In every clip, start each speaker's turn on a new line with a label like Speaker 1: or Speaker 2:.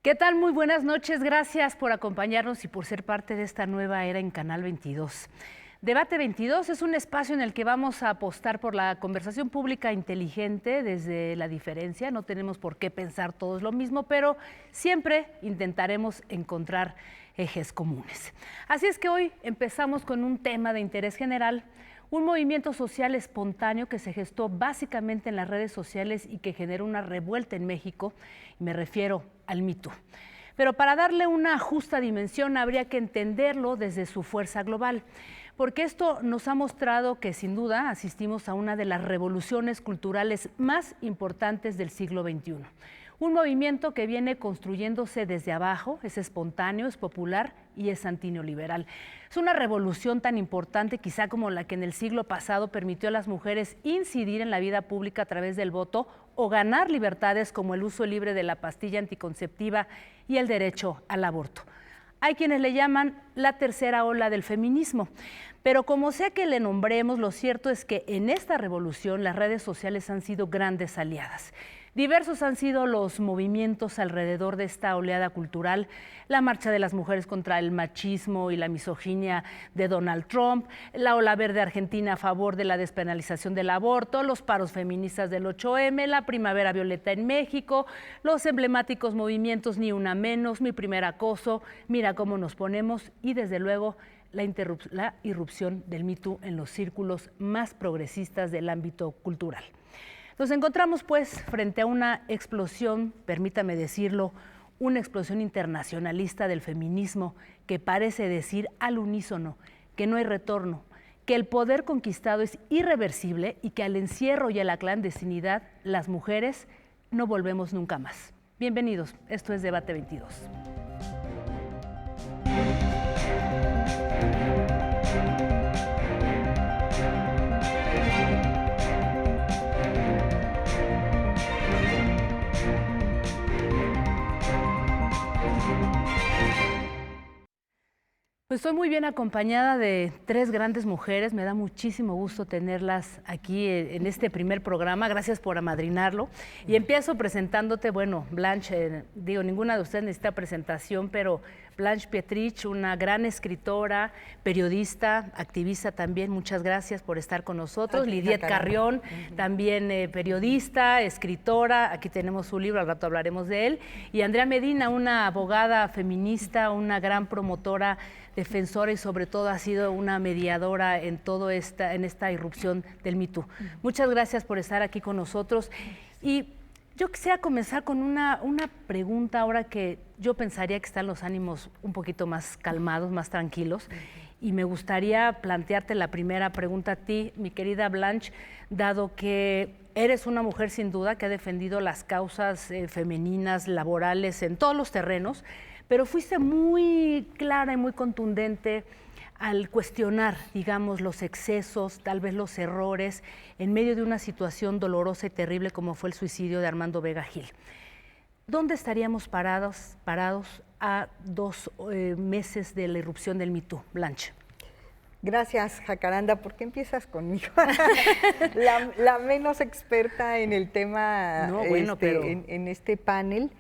Speaker 1: ¿Qué tal? Muy buenas noches. Gracias por acompañarnos y por ser parte de esta nueva era en Canal 22. Debate 22 es un espacio en el que vamos a apostar por la conversación pública inteligente desde la diferencia. No tenemos por qué pensar todos lo mismo, pero siempre intentaremos encontrar ejes comunes. Así es que hoy empezamos con un tema de interés general, un movimiento social espontáneo que se gestó básicamente en las redes sociales y que generó una revuelta en México, y me refiero al Me Too. Pero para darle una justa dimensión habría que entenderlo desde su fuerza global, porque esto nos ha mostrado que sin duda asistimos a una de las revoluciones culturales más importantes del siglo XXI. Un movimiento que viene construyéndose desde abajo, es espontáneo, es popular y es antineoliberal. Es una revolución tan importante quizá como la que en el siglo pasado permitió a las mujeres incidir en la vida pública a través del voto o ganar libertades como el uso libre de la pastilla anticonceptiva y el derecho al aborto. Hay quienes le llaman la tercera ola del feminismo, pero como sea que le nombremos, lo cierto es que en esta revolución las redes sociales han sido grandes aliadas. Diversos han sido los movimientos alrededor de esta oleada cultural: la marcha de las mujeres contra el machismo y la misoginia de Donald Trump, la ola verde argentina a favor de la despenalización del aborto, los paros feministas del 8M, la primavera violeta en México, los emblemáticos movimientos Ni Una Menos, Mi Primer Acoso, Mira Cómo Nos Ponemos y desde luego la irrupción del Me Too en los círculos más progresistas del ámbito cultural. Nos encontramos pues frente a una explosión, permítame decirlo, una explosión internacionalista del feminismo que parece decir al unísono que no hay retorno, que el poder conquistado es irreversible y que al encierro y a la clandestinidad las mujeres no volvemos nunca más. Bienvenidos, esto es Debate 22. Pues estoy muy bien acompañada de tres grandes mujeres, me da muchísimo gusto tenerlas aquí en este primer programa, gracias por amadrinarlo. Y empiezo presentándote, bueno, Blanche, ninguna de ustedes necesita presentación, pero Blanche Pietrich, una gran escritora, periodista, activista también, muchas gracias por estar con nosotros. Lidiet Carrión, también periodista, escritora, aquí tenemos su libro, al rato hablaremos de él. Y Andrea Medina, una abogada feminista, una gran promotora, defensora y sobre todo ha sido una mediadora en esta irrupción del Me Too. Muchas gracias por estar aquí con nosotros. Y yo quisiera comenzar con una pregunta ahora que yo pensaría que están los ánimos un poquito más calmados, más tranquilos. Y me gustaría plantearte la primera pregunta a ti, mi querida Blanche, dado que eres una mujer sin duda que ha defendido las causas femeninas, laborales, en todos los terrenos, pero fuiste muy clara y muy contundente al cuestionar, digamos, los excesos, tal vez los errores, en medio de una situación dolorosa y terrible como fue el suicidio de Armando Vega Gil. ¿Dónde estaríamos parados a 2 meses de la irrupción del Me Too, Blanche?
Speaker 2: Gracias, Jacaranda. ¿Por qué empiezas conmigo? la menos experta en el tema,
Speaker 1: no, bueno, pero
Speaker 2: en este panel.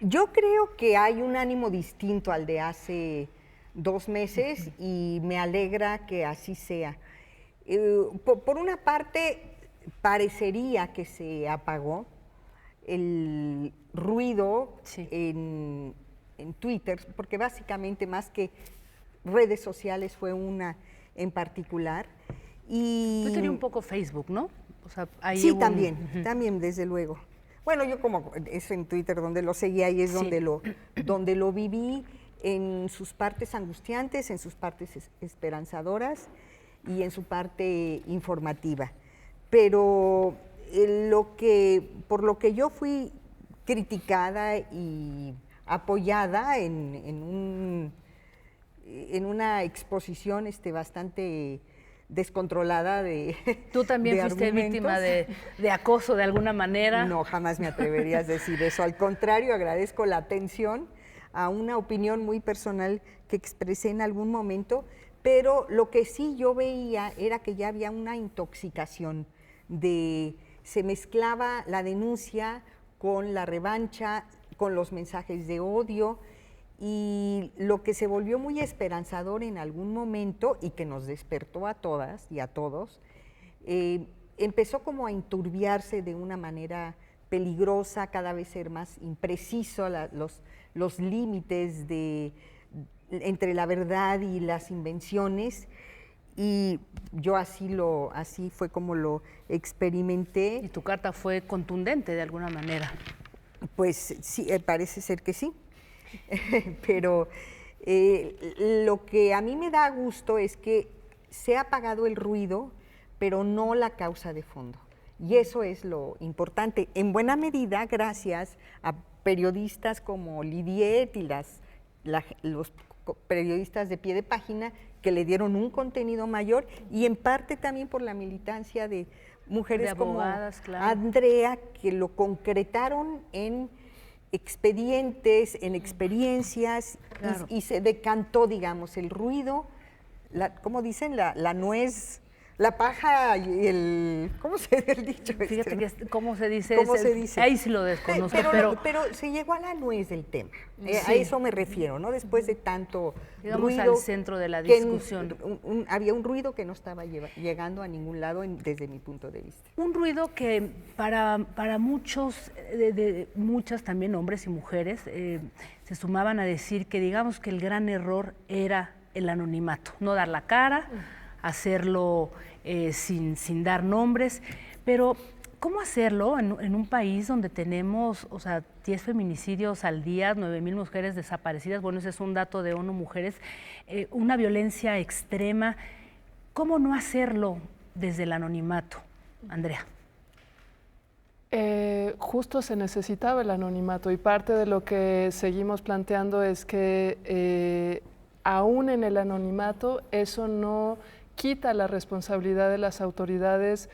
Speaker 2: Yo creo que hay un ánimo distinto al de hace 2 meses y me alegra que así sea. Por una parte, parecería que se apagó el ruido en Twitter, porque básicamente más que redes sociales fue una en particular. Y
Speaker 1: tú tenías un poco Facebook, ¿no? O sea, ahí
Speaker 2: sí, también, desde luego. Bueno, yo como es en Twitter donde lo seguía y es donde lo viví en sus partes angustiantes, en sus partes esperanzadoras y en su parte informativa. Pero por lo que yo fui criticada y apoyada en una exposición bastante descontrolada de
Speaker 1: ¿Tú también fuiste víctima de acoso de alguna manera?
Speaker 2: No, jamás me atreverías a decir eso. Al contrario, agradezco la atención a una opinión muy personal que expresé en algún momento, pero lo que sí yo veía era que ya había una intoxicación se mezclaba la denuncia con la revancha, con los mensajes de odio, y lo que se volvió muy esperanzador en algún momento y que nos despertó a todas y a todos, empezó como a enturbiarse de una manera peligrosa, cada vez ser más impreciso los límites entre la verdad y las invenciones, y yo así fue como lo experimenté.
Speaker 1: Y tu carta fue contundente de alguna manera.
Speaker 2: Pues sí, parece ser que sí, pero lo que a mí me da gusto es que se ha apagado el ruido, pero no la causa de fondo. Y eso es lo importante, en buena medida gracias a periodistas como Lidiet y los periodistas de pie de página que le dieron un contenido mayor, y en parte también por la militancia de mujeres
Speaker 1: de abogadas,
Speaker 2: como
Speaker 1: claro.
Speaker 2: Andrea, que lo concretaron en expedientes, en experiencias,
Speaker 1: claro.
Speaker 2: y se decantó, digamos, el ruido, ¿cómo dicen? La nuez, la paja y el... ¿Cómo se dice el dicho?
Speaker 1: Fíjate que ¿cómo se dice?
Speaker 2: ¿Cómo se dice?
Speaker 1: Ahí sí lo desconozco,
Speaker 2: pero se llegó a la nuez del tema.
Speaker 1: Sí.
Speaker 2: A eso me refiero, ¿no? Después de tanto
Speaker 1: digamos
Speaker 2: ruido,
Speaker 1: al centro de la discusión.
Speaker 2: Había un ruido que no estaba llegando a ningún lado desde mi punto de vista.
Speaker 1: Un ruido que para muchos, muchas también hombres y mujeres, se sumaban a decir que digamos que el gran error era el anonimato, no dar la cara, hacerlo sin dar nombres, pero ¿cómo hacerlo en un país donde tenemos, 10 feminicidios al día, 9,000 mujeres desaparecidas? Bueno, ese es un dato de ONU Mujeres, una violencia extrema. ¿Cómo no hacerlo desde el anonimato, Andrea?
Speaker 3: Justo se necesitaba el anonimato, y parte de lo que seguimos planteando es que aún en el anonimato eso no quita la responsabilidad de las autoridades,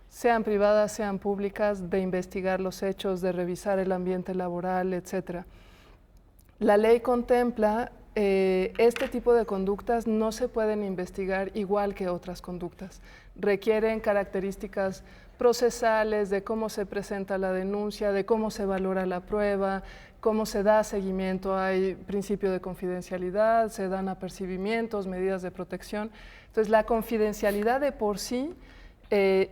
Speaker 3: sean privadas, sean públicas, de investigar los hechos, de revisar el ambiente laboral, etc. La ley contempla este tipo de conductas no se pueden investigar igual que otras conductas. Requieren características procesales de cómo se presenta la denuncia, de cómo se valora la prueba, cómo se da seguimiento. Hay principio de confidencialidad, se dan apercibimientos, medidas de protección. Entonces, la confidencialidad de por sí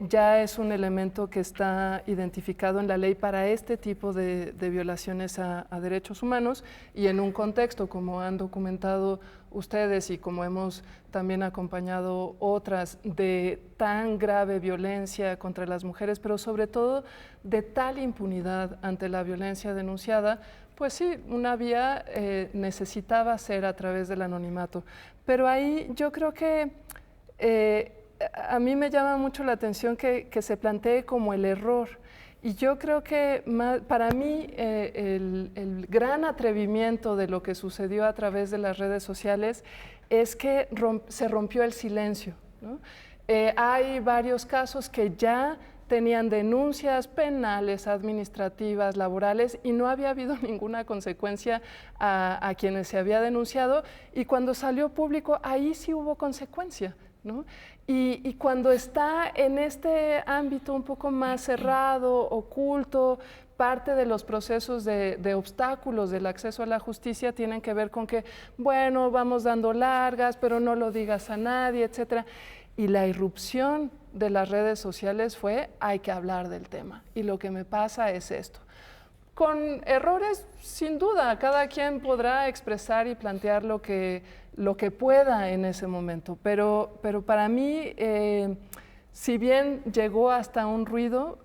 Speaker 3: ya es un elemento que está identificado en la ley para este tipo de violaciones a derechos humanos, y en un contexto, como han documentado ustedes y como hemos también acompañado otras, de tan grave violencia contra las mujeres, pero sobre todo de tal impunidad ante la violencia denunciada, pues sí, una vía necesitaba ser a través del anonimato. Pero ahí yo creo que a mí me llama mucho la atención que se plantee como el error. Y yo creo que para mí el gran atrevimiento de lo que sucedió a través de las redes sociales es que se rompió el silencio, ¿no? Hay varios casos que ya tenían denuncias penales, administrativas, laborales, y no había habido ninguna consecuencia a quienes se había denunciado, y cuando salió público, ahí sí hubo consecuencia, ¿no? Y cuando está en este ámbito un poco más cerrado, oculto, parte de los procesos de obstáculos del acceso a la justicia tienen que ver con que, bueno, vamos dando largas, pero no lo digas a nadie, etcétera. Y la irrupción de las redes sociales fue, hay que hablar del tema. Y lo que me pasa es esto. Con errores, sin duda, cada quien podrá expresar y plantear lo que pueda en ese momento, pero para mí, si bien llegó hasta un ruido,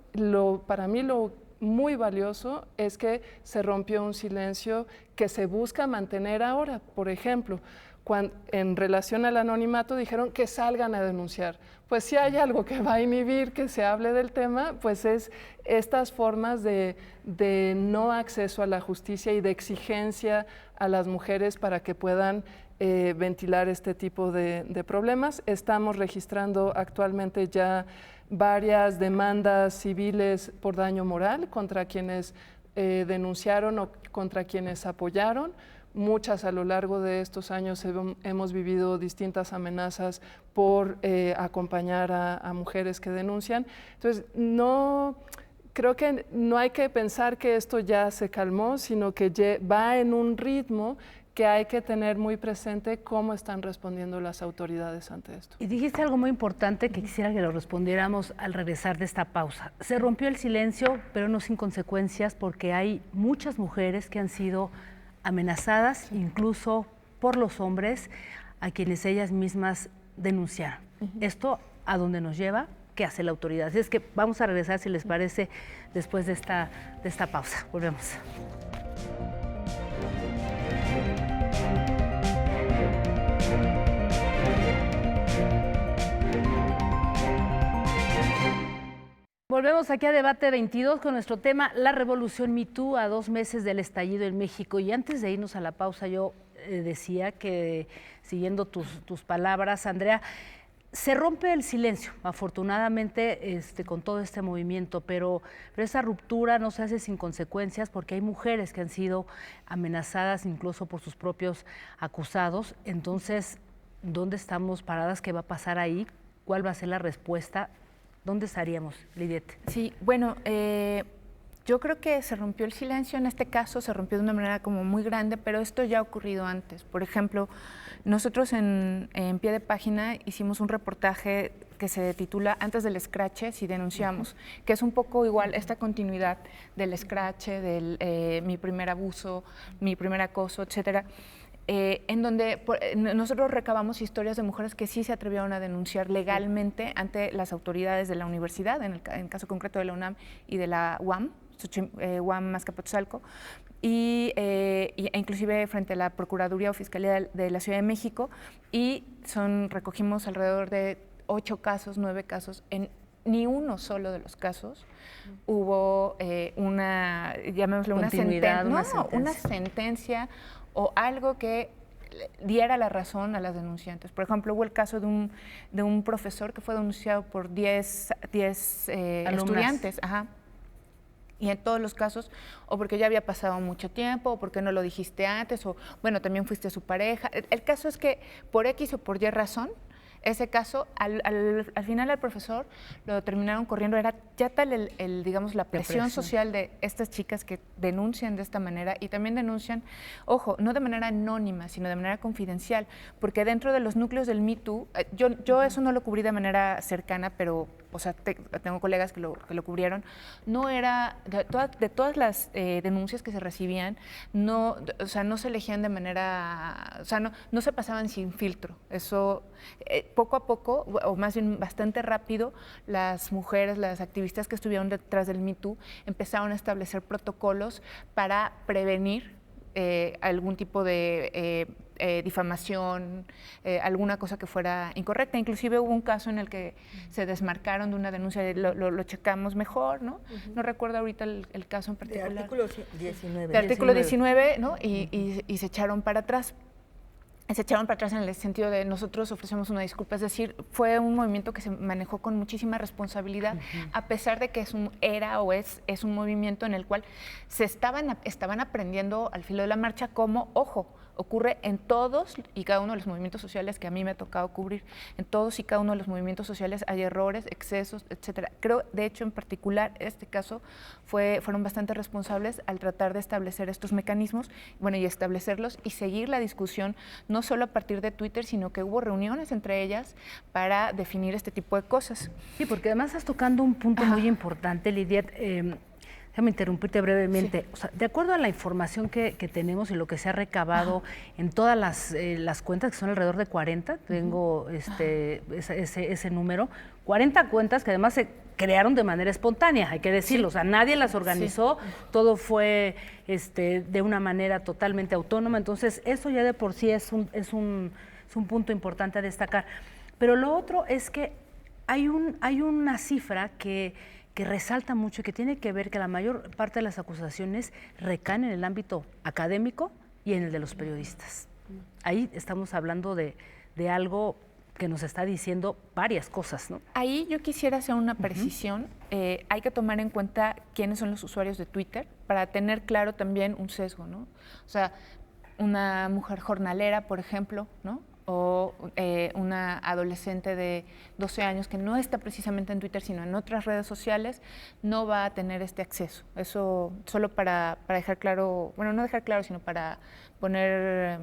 Speaker 3: para mí lo muy valioso es que se rompió un silencio que se busca mantener ahora. Por ejemplo, en relación al anonimato dijeron que salgan a denunciar. Pues si hay algo que va a inhibir que se hable del tema, pues es estas formas de no acceso a la justicia y de exigencia a las mujeres para que puedan ventilar este tipo de problemas. Estamos registrando actualmente ya varias demandas civiles por daño moral contra quienes denunciaron o contra quienes apoyaron. Muchas a lo largo de estos años hemos vivido distintas amenazas por acompañar a mujeres que denuncian. Entonces, no Creo que no hay que pensar que esto ya se calmó, sino que va en un ritmo que hay que tener muy presente cómo están respondiendo las autoridades ante esto.
Speaker 1: Y dijiste algo muy importante que quisiera que lo respondiéramos al regresar de esta pausa. Se rompió el silencio, pero no sin consecuencias, porque hay muchas mujeres que han sido amenazadas, incluso por los hombres, a quienes ellas mismas denunciaron. ¿Esto a dónde nos lleva? ¿Qué hace la autoridad? Así es que vamos a regresar, si les parece, después de esta pausa. Volvemos. Volvemos aquí a Debate 22 con nuestro tema La Revolución Me Too a 2 meses del estallido en México. Y antes de irnos a la pausa, yo decía que, siguiendo tus palabras, Andrea, se rompe el silencio, afortunadamente, con todo este movimiento, pero esa ruptura no se hace sin consecuencias porque hay mujeres que han sido amenazadas incluso por sus propios acusados. Entonces, ¿dónde estamos paradas? ¿Qué va a pasar ahí? ¿Cuál va a ser la respuesta? ¿Dónde estaríamos, Lidiet?
Speaker 4: Sí, bueno, yo creo que se rompió el silencio, en este caso se rompió de una manera como muy grande, pero esto ya ha ocurrido antes. Por ejemplo, nosotros en Pie de Página hicimos un reportaje que se titula Antes del escrache, si denunciamos, que es un poco igual esta continuidad del escrache, del mi primer abuso, mi primer acoso, etcétera. En donde nosotros recabamos historias de mujeres que sí se atrevieron a denunciar legalmente ante las autoridades de la universidad, en el caso concreto de la UNAM y de la UAM, UAM Azcapotzalco, e inclusive frente a la Procuraduría o Fiscalía de la Ciudad de México, y recogimos alrededor de 8 casos, 9 casos, en ni uno solo de los casos hubo llamémoslo una sentencia o algo que diera la razón a las denunciantes. Por ejemplo, hubo el caso de un profesor que fue denunciado por 10 estudiantes. Ajá. Y en todos los casos, o porque ya había pasado mucho tiempo, o porque no lo dijiste antes, o bueno, también fuiste su pareja. El caso es que por X o por Y razón, ese caso, al final al profesor lo terminaron corriendo. Era ya tal digamos, la presión social de estas chicas que denuncian de esta manera, y también denuncian, ojo, no de manera anónima, sino de manera confidencial, porque dentro de los núcleos del Me Too, yo eso no lo cubrí de manera cercana, pero, o sea, tengo colegas que lo cubrieron. No era, de todas las denuncias que se recibían, no se elegían de manera, o sea, no se pasaban sin filtro. Eso, poco a poco, o más bien bastante rápido, las mujeres, las activistas que estuvieron detrás del Me Too empezaron a establecer protocolos para prevenir algún tipo de difamación, alguna cosa que fuera incorrecta. Inclusive hubo un caso en el que se desmarcaron de una denuncia, lo checamos mejor, ¿no? No recuerdo ahorita el caso en particular.
Speaker 2: De artículo 19.
Speaker 4: De artículo 19, ¿no? Y se echaron para atrás. Se echaron para atrás en el sentido de nosotros ofrecemos una disculpa, es decir, fue un movimiento que se manejó con muchísima responsabilidad, a pesar de que es un movimiento en el cual se estaban aprendiendo al filo de la marcha cómo, ojo, ocurre en todos y cada uno de los movimientos sociales que a mí me ha tocado cubrir. En todos y cada uno de los movimientos sociales hay errores, excesos, etcétera. Creo, de hecho, en particular, este caso fueron bastante responsables al tratar de establecer estos mecanismos, bueno, y establecerlos y seguir la discusión, no solo a partir de Twitter, sino que hubo reuniones entre ellas para definir este tipo de cosas.
Speaker 1: Sí, porque además estás tocando un punto muy importante, Lidiet. Déjame interrumpirte brevemente. Sí. O sea, de acuerdo a la información que tenemos y lo que se ha recabado en todas las cuentas, que son alrededor de 40, tengo ese número, 40 cuentas que además se crearon de manera espontánea, hay que decirlo. Sí. O sea, nadie las organizó, sí. Todo fue de una manera totalmente autónoma. Entonces, eso ya de por sí es un punto importante a destacar. Pero lo otro es que hay una cifra que resalta mucho y que tiene que ver que la mayor parte de las acusaciones recaen en el ámbito académico y en el de los periodistas. Ahí estamos hablando de algo que nos está diciendo varias cosas, ¿no?
Speaker 4: Ahí yo quisiera hacer una precisión. Hay que tomar en cuenta quiénes son los usuarios de Twitter para tener claro también un sesgo, ¿no? O sea, una mujer jornalera, por ejemplo, ¿no? o una adolescente de 12 años que no está precisamente en Twitter, sino en otras redes sociales, no va a tener este acceso. Eso solo para dejar claro, bueno, no dejar claro, sino para poner...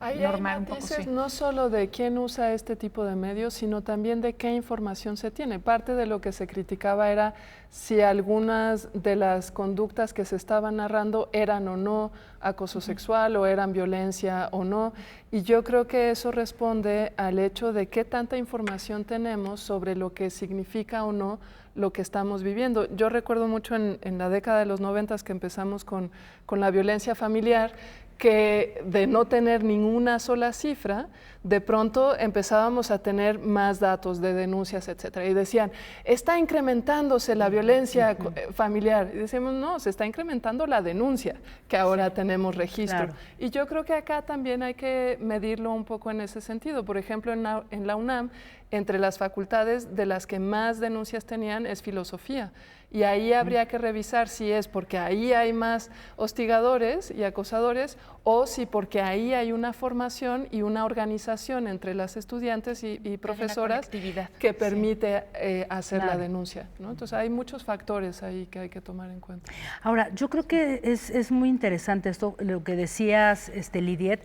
Speaker 3: Ahí hay matices no solo de quién usa este tipo de medios, sino también de qué información se tiene. Parte de lo que se criticaba era si algunas de las conductas que se estaban narrando eran o no acoso sexual o eran violencia o no. Y yo creo que eso responde al hecho de qué tanta información tenemos sobre lo que significa o no lo que estamos viviendo. Yo recuerdo mucho en la década de los 90 que empezamos con la violencia familiar, que de no tener ninguna sola cifra, de pronto empezábamos a tener más datos de denuncias, etcétera. Y decían, está incrementándose la violencia familiar. Y decíamos, no, se está incrementando la denuncia, que ahora tenemos registro. Claro. Y yo creo que acá también hay que medirlo un poco en ese sentido. Por ejemplo, en la UNAM, entre las facultades de las que más denuncias tenían es filosofía. Y ahí habría que revisar si es porque ahí hay más hostigadores y acosadores o si porque ahí hay una formación y una organización entre las estudiantes y profesoras que permite hacer la denuncia, ¿no? Entonces hay muchos factores ahí que hay que tomar en cuenta.
Speaker 1: Ahora, yo creo que es muy interesante esto, lo que decías, Lidiet.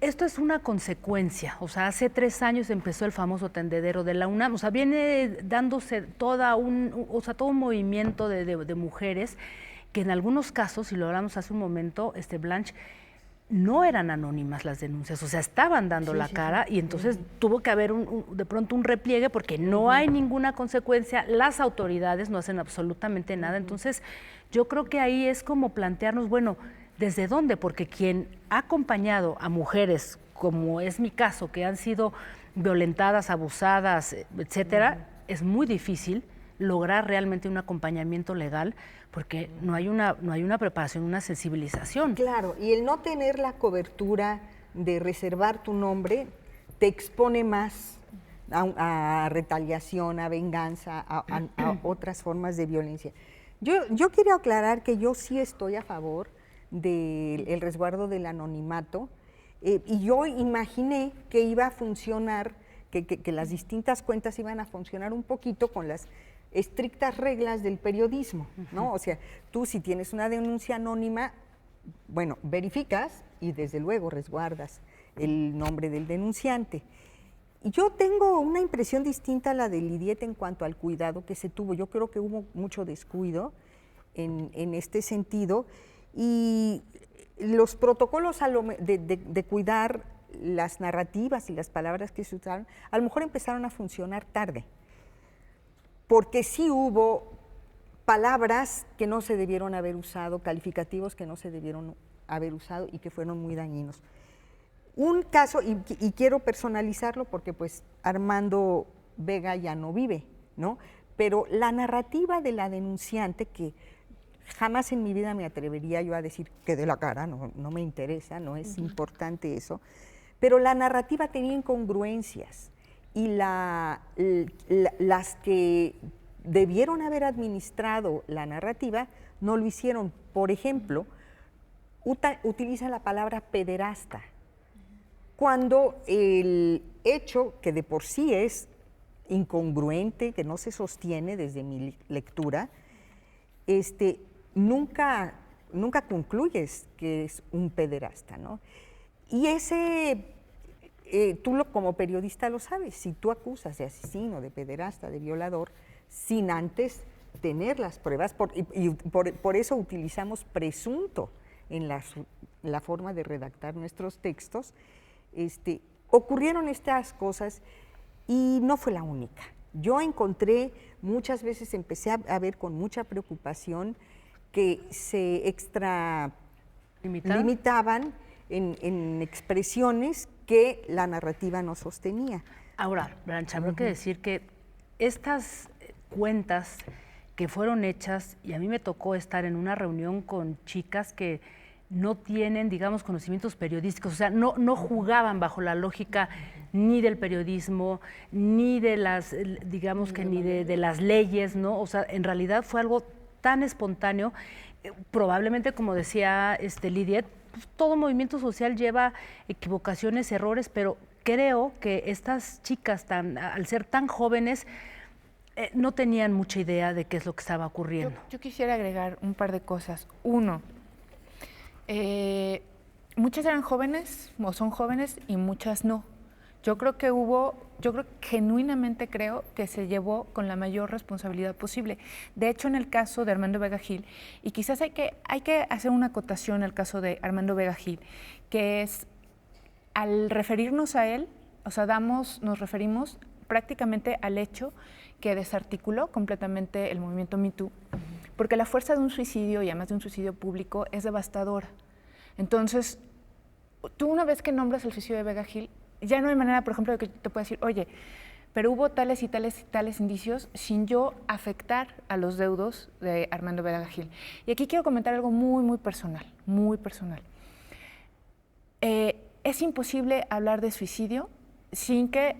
Speaker 1: Esto es una consecuencia, o sea, hace 3 años empezó el famoso tendedero de la UNAM, o sea, viene dándose todo un movimiento de mujeres que en algunos casos, si lo hablamos hace un momento, Blanche, no eran anónimas las denuncias, o sea, estaban dando la cara y entonces tuvo que haber de pronto un repliegue porque no hay ninguna consecuencia, las autoridades no hacen absolutamente nada, entonces yo creo que ahí es como plantearnos, bueno, ¿desde dónde? Porque quien ha acompañado a mujeres, como es mi caso, que han sido violentadas, abusadas, etcétera, es muy difícil lograr realmente un acompañamiento legal porque no hay una preparación, una sensibilización.
Speaker 2: Claro, y el no tener la cobertura de reservar tu nombre te expone más a retaliación, a venganza, a otras formas de violencia. Yo quiero aclarar que yo sí estoy a favor del resguardo del anonimato y yo imaginé que iba a funcionar, que las distintas cuentas iban a funcionar un poquito con las estrictas reglas del periodismo, ¿no? O sea, tú si tienes una denuncia anónima, bueno, verificas y desde luego resguardas el nombre del denunciante. Y yo tengo una impresión distinta a la de Lidiet en cuanto al cuidado que se tuvo. Yo creo que hubo mucho descuido en este sentido. Y los protocolos de cuidar las narrativas y las palabras que se usaron, a lo mejor empezaron a funcionar tarde, porque sí hubo palabras que no se debieron haber usado, calificativos que no se debieron haber usado y que fueron muy dañinos. Un caso, y quiero personalizarlo porque pues Armando Vega ya no vive, ¿no? Pero la narrativa de la denunciante que jamás en mi vida me atrevería yo a decir que de la cara, no me interesa, no es importante eso, pero la narrativa tenía incongruencias y las que debieron haber administrado la narrativa no lo hicieron. Por ejemplo, utiliza la palabra pederasta, cuando el hecho que de por sí es incongruente, que no se sostiene desde mi lectura, nunca concluyes que es un pederasta, ¿no? Y tú como periodista lo sabes, si tú acusas de asesino, de pederasta, de violador, sin antes tener las pruebas, por eso utilizamos presunto en la forma de redactar nuestros textos, ocurrieron estas cosas y no fue la única. Yo encontré, muchas veces empecé a ver con mucha preocupación que se limitaban en expresiones que la narrativa no sostenía.
Speaker 1: Ahora, Blanche, habrá que decir que estas cuentas que fueron hechas, y a mí me tocó estar en una reunión con chicas que no tienen, digamos, conocimientos periodísticos, o sea, no jugaban bajo la lógica ni del periodismo, ni de las, digamos que ni de las leyes, ¿no? O sea, en realidad fue algo tan espontáneo, probablemente, como decía Lidiet, todo movimiento social lleva equivocaciones, errores, pero creo que estas chicas, al ser tan jóvenes, no tenían mucha idea de qué es lo que estaba ocurriendo.
Speaker 4: Yo quisiera agregar un par de cosas. Uno, muchas eran jóvenes o son jóvenes y muchas no. Yo genuinamente creo que se llevó con la mayor responsabilidad posible. De hecho, en el caso de Armando Vega Gil, y quizás hay que hacer una acotación al caso de Armando Vega Gil, que es, al referirnos a él, o sea, nos referimos prácticamente al hecho que desarticuló completamente el movimiento Me Too, porque la fuerza de un suicidio, y además de un suicidio público, es devastadora. Entonces, tú una vez que nombras el suicidio de Vega Gil, ya no hay manera, por ejemplo, de que te pueda decir, oye, pero hubo tales y tales y tales indicios sin yo afectar a los deudos de Armando Vega Gil. Y aquí quiero comentar algo muy, muy personal, muy personal. Es imposible hablar de suicidio sin que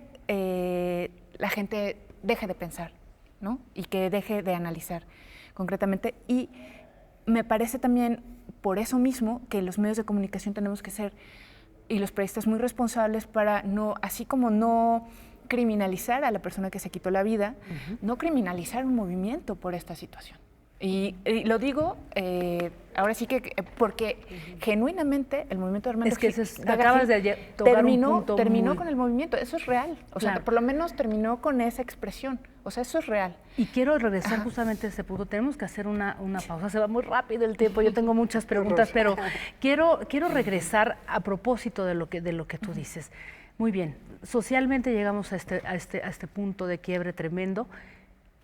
Speaker 4: la gente deje de pensar, ¿no? Y que deje de analizar concretamente. Y me parece también por eso mismo que los medios de comunicación tenemos que ser, y los periodistas, muy responsables para no, así como no criminalizar a la persona que se quitó la vida, no criminalizar un movimiento por esta situación. Y lo digo, ahora sí que, porque genuinamente el movimiento de Armando
Speaker 1: Gil, acabas de tocar un punto
Speaker 4: terminó con el movimiento, eso es real. O sea, por lo menos terminó con esa expresión. O sea, eso es real.
Speaker 1: Y quiero regresar justamente a ese punto. Tenemos que hacer una pausa. Se va muy rápido el tiempo. Yo tengo muchas preguntas, pero quiero regresar a propósito de lo que tú dices. Muy bien. Socialmente llegamos a este punto de quiebre tremendo.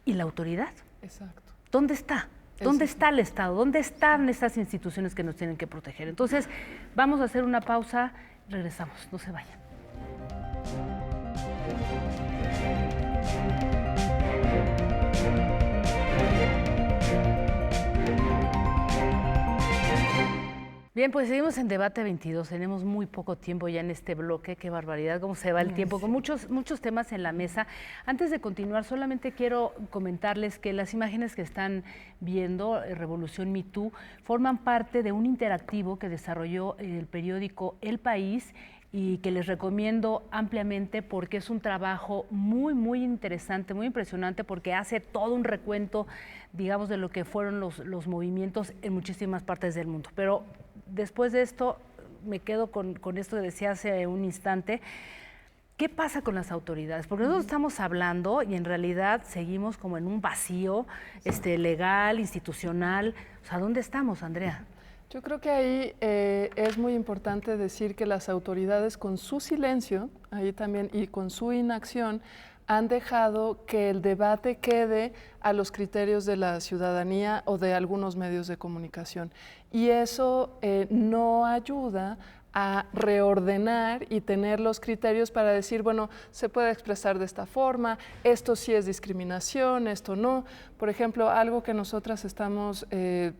Speaker 1: ¿Y la autoridad?
Speaker 3: Exacto.
Speaker 1: ¿Dónde está? ¿Dónde está el Estado? ¿Dónde están estas instituciones que nos tienen que proteger? Entonces, vamos a hacer una pausa. Regresamos. No se vayan. Bien, pues seguimos en Debate 22, tenemos muy poco tiempo ya en este bloque, qué barbaridad, cómo se va el tiempo, con muchos temas en la mesa. Antes de continuar, solamente quiero comentarles que las imágenes que están viendo, Revolución Me Too, forman parte de un interactivo que desarrolló el periódico El País y que les recomiendo ampliamente porque es un trabajo muy, muy interesante, muy impresionante, porque hace todo un recuento, digamos, de lo que fueron los movimientos en muchísimas partes del mundo. Pero después de esto, me quedo con esto que decía hace un instante. ¿Qué pasa con las autoridades? Porque nosotros estamos hablando y en realidad seguimos como en un vacío legal, institucional. O sea, ¿dónde estamos, Andrea?
Speaker 3: Yo creo que ahí es muy importante decir que las autoridades con su silencio, ahí también, y con su inacción, han dejado que el debate quede a los criterios de la ciudadanía o de algunos medios de comunicación. Y eso no ayuda a reordenar y tener los criterios para decir, bueno, se puede expresar de esta forma, esto sí es discriminación, esto no. Por ejemplo, algo que nosotras estamos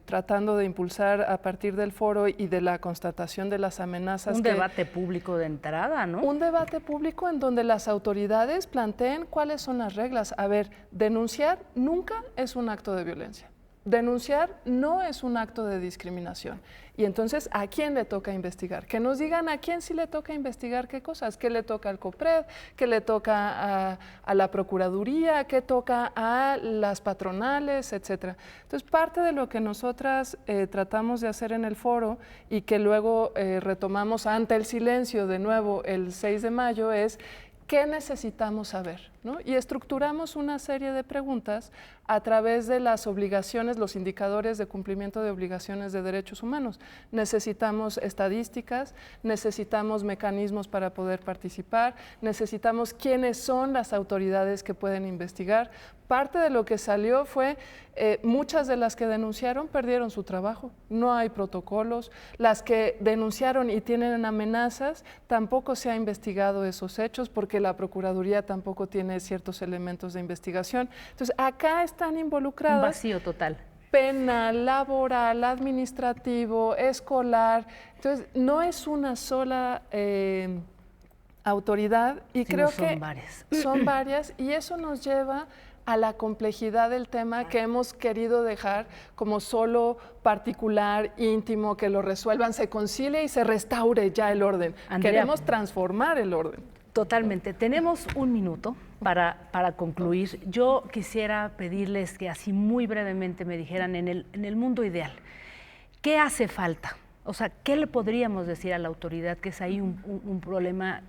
Speaker 3: tratando de impulsar a partir del foro y de la constatación de las amenazas.
Speaker 1: Un debate público de entrada, ¿no?
Speaker 3: Un debate público en donde las autoridades planteen cuáles son las reglas. A ver, denunciar nunca es un acto de violencia. Denunciar no es un acto de discriminación. Y entonces, ¿a quién le toca investigar? Que nos digan a quién sí le toca investigar qué cosas, qué le toca al COPRED, qué le toca a la Procuraduría, qué toca a las patronales, etcétera. Entonces, parte de lo que nosotras tratamos de hacer en el foro y que luego retomamos ante el silencio de nuevo el 6 de mayo es ¿qué necesitamos saber? ¿No? Y estructuramos una serie de preguntas a través de las obligaciones, los indicadores de cumplimiento de obligaciones de derechos humanos. Necesitamos estadísticas, necesitamos mecanismos para poder participar, necesitamos quiénes son las autoridades que pueden investigar. Parte de lo que salió fue, muchas de las que denunciaron perdieron su trabajo, no hay protocolos, las que denunciaron y tienen amenazas, tampoco se ha investigado esos hechos porque la Procuraduría tampoco tiene ciertos elementos de investigación. Entonces, acá están involucrados.
Speaker 1: Un vacío total.
Speaker 3: Penal, laboral, administrativo, escolar. Entonces, no es una sola autoridad y creo que
Speaker 1: varias.
Speaker 3: son varias y eso nos lleva a la complejidad del tema que hemos querido dejar como solo particular, íntimo, que lo resuelvan, se concilie y se restaure ya el orden.
Speaker 1: Andrea,
Speaker 3: queremos transformar el orden.
Speaker 1: Totalmente. Tenemos un minuto para concluir. Yo quisiera pedirles que así muy brevemente me dijeran en el mundo ideal, ¿qué hace falta? O sea, ¿qué le podríamos decir a la autoridad? Que es ahí un problema,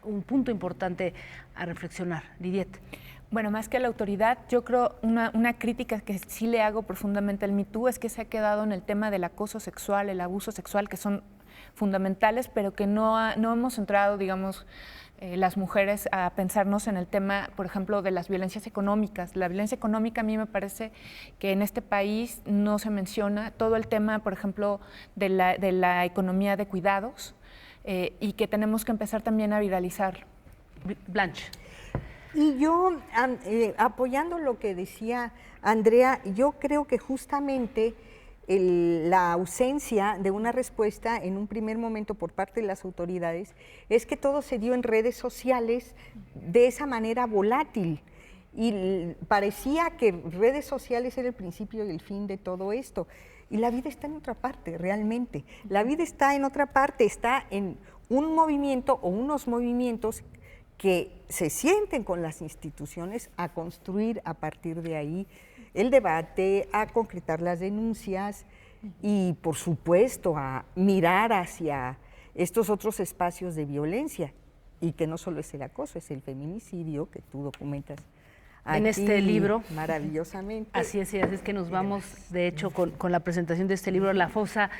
Speaker 1: un punto importante a reflexionar. Lidiet.
Speaker 4: Bueno, más que a la autoridad, yo creo una crítica que sí le hago profundamente al Me Too es que se ha quedado en el tema del acoso sexual, el abuso sexual, que son fundamentales, pero que no hemos entrado, digamos, las mujeres a pensarnos en el tema, por ejemplo, de las violencias económicas. La violencia económica a mí me parece que en este país no se menciona todo el tema, por ejemplo, de la economía de cuidados y que tenemos que empezar también a viralizarlo.
Speaker 1: Blanche.
Speaker 2: Y yo, apoyando lo que decía Andrea, yo creo que justamente la ausencia de una respuesta en un primer momento por parte de las autoridades es que todo se dio en redes sociales de esa manera volátil y parecía que redes sociales era el principio y el fin de todo esto. Y la vida está en otra parte, realmente. La vida está en otra parte, está en un movimiento o unos movimientos que se sienten con las instituciones a construir a partir de ahí el debate, a concretar las denuncias y, por supuesto, a mirar hacia estos otros espacios de violencia y que no solo es el acoso, es el feminicidio que tú documentas aquí
Speaker 1: en este libro.
Speaker 2: Maravillosamente.
Speaker 1: Así es que nos vamos, de hecho, con la presentación de este libro, La fosa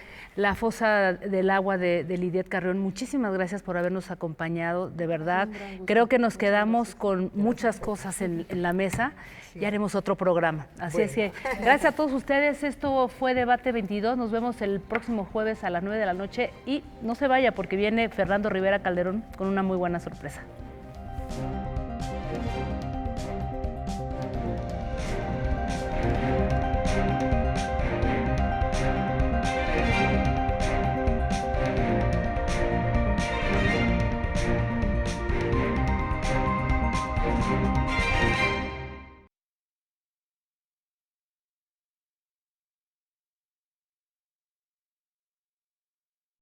Speaker 1: del agua de Lidiet Carrión. Muchísimas gracias por habernos acompañado, de verdad. Creo que nos quedamos con muchas cosas en la mesa y haremos otro programa. Así es que gracias a todos ustedes. Esto fue Debate 22. Nos vemos el próximo jueves a las 9 de la noche y no se vaya porque viene Fernando Rivera Calderón con una muy buena sorpresa.